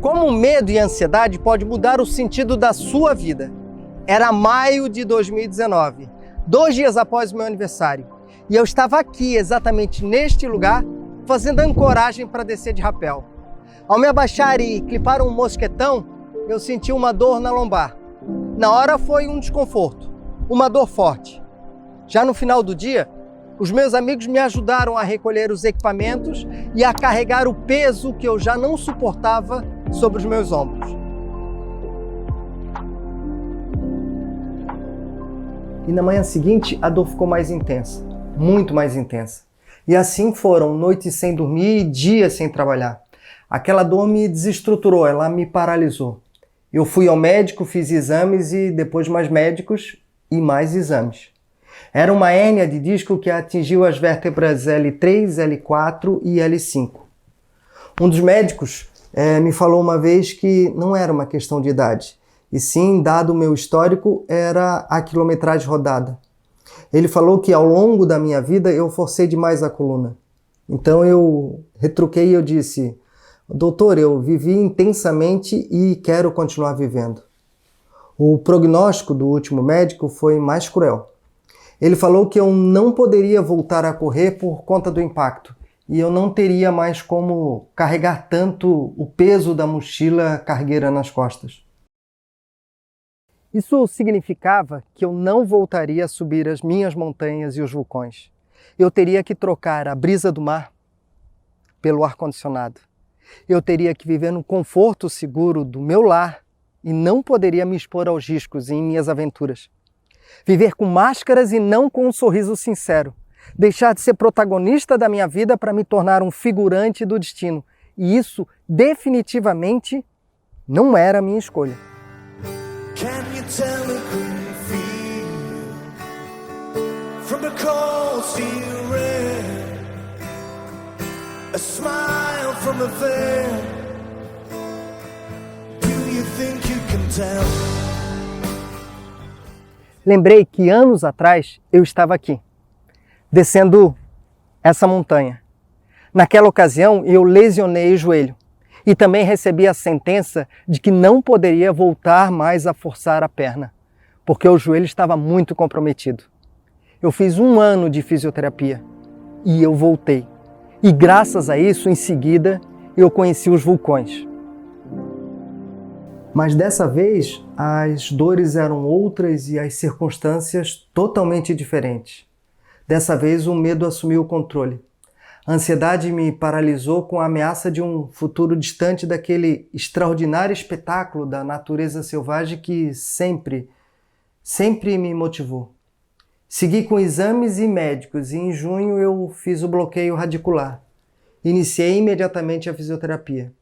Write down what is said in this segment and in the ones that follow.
Como o medo e a ansiedade pode mudar o sentido da sua vida. Era maio de 2019, 2 dias após o meu aniversário. E eu estava aqui, exatamente neste lugar, fazendo ancoragem para descer de rapel. Ao me abaixar e clipar um mosquetão, eu senti uma dor na lombar. Na hora foi um desconforto, uma dor forte. Já no final do dia, os meus amigos me ajudaram a recolher os equipamentos e a carregar o peso que eu já não suportava sobre os meus ombros. E na manhã seguinte, a dor ficou mais intensa, muito mais intensa. E assim foram noites sem dormir e dias sem trabalhar. Aquela dor me desestruturou, ela me paralisou. Eu fui ao médico, fiz exames e depois mais médicos e mais exames. Era uma hérnia de disco que atingiu as vértebras L3, L4 e L5. Um dos médicos me falou uma vez que não era uma questão de idade, e sim, dado o meu histórico, era a quilometragem rodada. Ele falou que ao longo da minha vida eu forcei demais a coluna. Então eu retruquei e eu disse: doutor, eu vivi intensamente e quero continuar vivendo. O prognóstico do último médico foi mais cruel. Ele falou que eu não poderia voltar a correr por conta do impacto e eu não teria mais como carregar tanto o peso da mochila cargueira nas costas. Isso significava que eu não voltaria a subir as minhas montanhas e os vulcões. Eu teria que trocar a brisa do mar pelo ar-condicionado. Eu teria que viver no conforto seguro do meu lar e não poderia me expor aos riscos em minhas aventuras. Viver com máscaras e não com um sorriso sincero. Deixar de ser protagonista da minha vida para me tornar um figurante do destino. E isso definitivamente não era a minha escolha. Can you tell me who you feel? From the cold steel red, a smile from a veil. Do you think you can tell? Lembrei que anos atrás eu estava aqui, descendo essa montanha. Naquela ocasião eu lesionei o joelho. E também recebi a sentença de que não poderia voltar mais a forçar a perna, porque o joelho estava muito comprometido. Eu fiz 1 ano de fisioterapia e eu voltei. E graças a isso, em seguida, eu conheci os vulcões. Mas dessa vez, as dores eram outras e as circunstâncias totalmente diferentes. Dessa vez, o medo assumiu o controle. A ansiedade me paralisou com a ameaça de um futuro distante daquele extraordinário espetáculo da natureza selvagem que sempre me motivou. Segui com exames e médicos e em junho eu fiz o bloqueio radicular. Iniciei imediatamente a fisioterapia.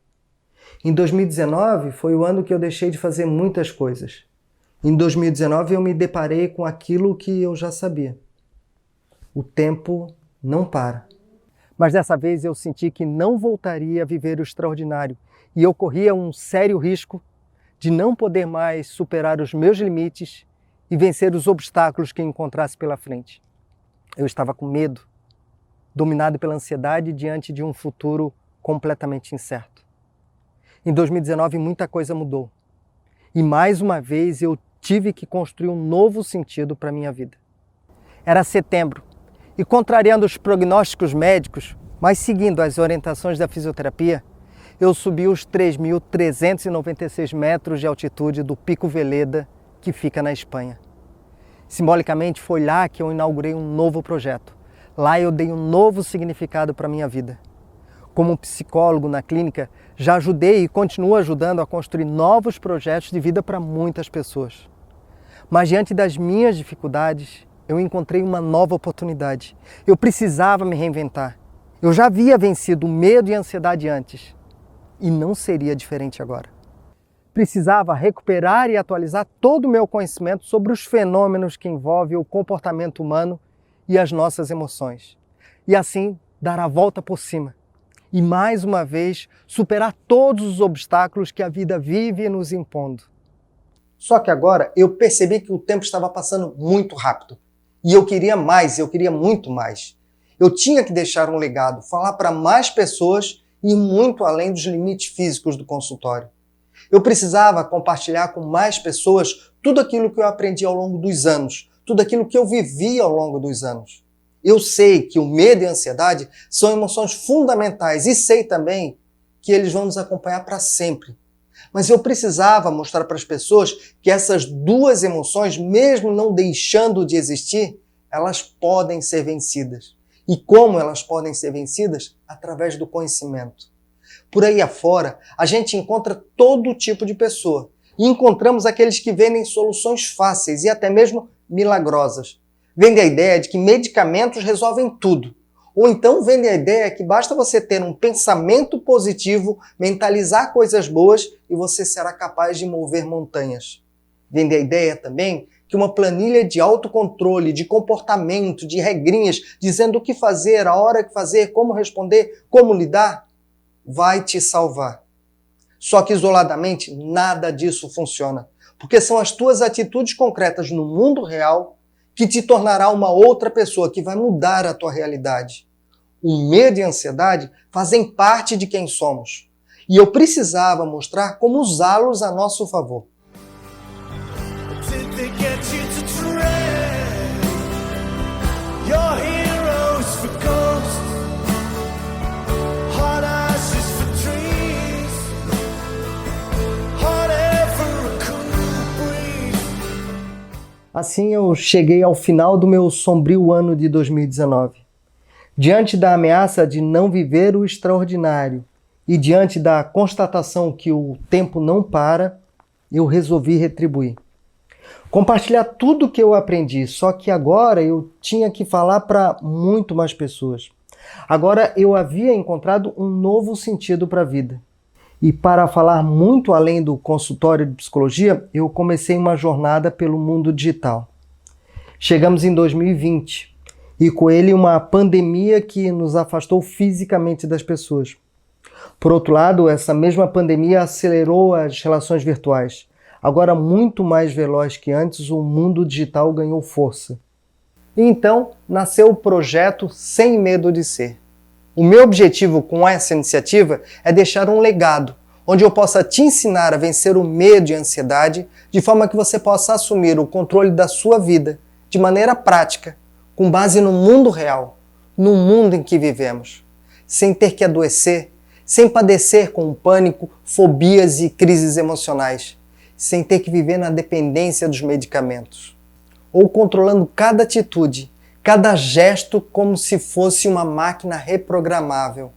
Em 2019 foi o ano que eu deixei de fazer muitas coisas. Em 2019 eu me deparei com aquilo que eu já sabia. O tempo não para. Mas dessa vez eu senti que não voltaria a viver o extraordinário e eu corria um sério risco de não poder mais superar os meus limites e vencer os obstáculos que encontrasse pela frente. Eu estava com medo, dominado pela ansiedade diante de um futuro completamente incerto. Em 2019 muita coisa mudou e mais uma vez eu tive que construir um novo sentido para a minha vida. Era setembro. E contrariando os prognósticos médicos, mas seguindo as orientações da fisioterapia, eu subi os 3.396 metros de altitude do Pico Veleda, que fica na Espanha. Simbolicamente foi lá que eu inaugurei um novo projeto. Lá eu dei um novo significado para a minha vida. Como psicólogo na clínica, já ajudei e continuo ajudando a construir novos projetos de vida para muitas pessoas. Mas diante das minhas dificuldades, eu encontrei uma nova oportunidade. Eu precisava me reinventar. Eu já havia vencido o medo e a ansiedade antes. E não seria diferente agora. Precisava recuperar e atualizar todo o meu conhecimento sobre os fenômenos que envolvem o comportamento humano e as nossas emoções. E assim, dar a volta por cima. E mais uma vez, superar todos os obstáculos que a vida vive nos impondo. Só que agora eu percebi que o tempo estava passando muito rápido. E eu queria mais, eu queria muito mais. Eu tinha que deixar um legado, falar para mais pessoas ir muito além dos limites físicos do consultório. Eu precisava compartilhar com mais pessoas tudo aquilo que eu aprendi ao longo dos anos, tudo aquilo que eu vivi ao longo dos anos. Eu sei que o medo e a ansiedade são emoções fundamentais e sei também que eles vão nos acompanhar para sempre. Mas eu precisava mostrar para as pessoas que essas duas emoções, mesmo não deixando de existir, elas podem ser vencidas. E como elas podem ser vencidas? Através do conhecimento. Por aí afora, a gente encontra todo tipo de pessoa. E encontramos aqueles que vendem soluções fáceis e até mesmo milagrosas. Vendem a ideia de que medicamentos resolvem tudo. Ou então vendem a ideia que basta você ter um pensamento positivo, mentalizar coisas boas e você será capaz de mover montanhas. Vendem a ideia também que uma planilha de autocontrole, de comportamento, de regrinhas, dizendo o que fazer, a hora que fazer, como responder, como lidar, vai te salvar. Só que isoladamente nada disso funciona, porque são as tuas atitudes concretas no mundo real que te tornará uma outra pessoa, que vai mudar a tua realidade. O medo e a ansiedade fazem parte de quem somos. E eu precisava mostrar como usá-los a nosso favor. Assim eu cheguei ao final do meu sombrio ano de 2019. Diante da ameaça de não viver o extraordinário e diante da constatação que o tempo não para, eu resolvi retribuir. Compartilhar tudo que eu aprendi, só que agora eu tinha que falar para muito mais pessoas. Agora eu havia encontrado um novo sentido para a vida. E para falar muito além do consultório de psicologia, eu comecei uma jornada pelo mundo digital. Chegamos em 2020 e com ele uma pandemia que nos afastou fisicamente das pessoas. Por outro lado, essa mesma pandemia acelerou as relações virtuais. Agora, muito mais veloz que antes, o mundo digital ganhou força. E então, nasceu o projeto Sem Medo de Ser. O meu objetivo com essa iniciativa é deixar um legado, onde eu possa te ensinar a vencer o medo e a ansiedade, de forma que você possa assumir o controle da sua vida, de maneira prática, com base no mundo real, no mundo em que vivemos, sem ter que adoecer, sem padecer com pânico, fobias e crises emocionais, sem ter que viver na dependência dos medicamentos, ou controlando cada atitude, cada gesto como se fosse uma máquina reprogramável.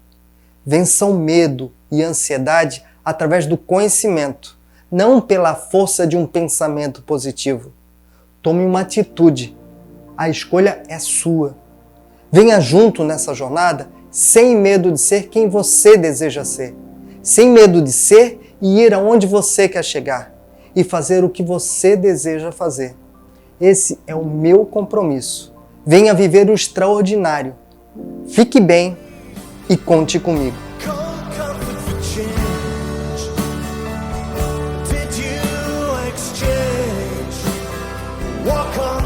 Vença o medo e a ansiedade através do conhecimento, não pela força de um pensamento positivo. Tome uma atitude. A escolha é sua. Venha junto nessa jornada sem medo de ser quem você deseja ser. Sem medo de ser e ir aonde você quer chegar. E fazer o que você deseja fazer. Esse é o meu compromisso. Venha viver o extraordinário. Fique bem e conte comigo. Walk on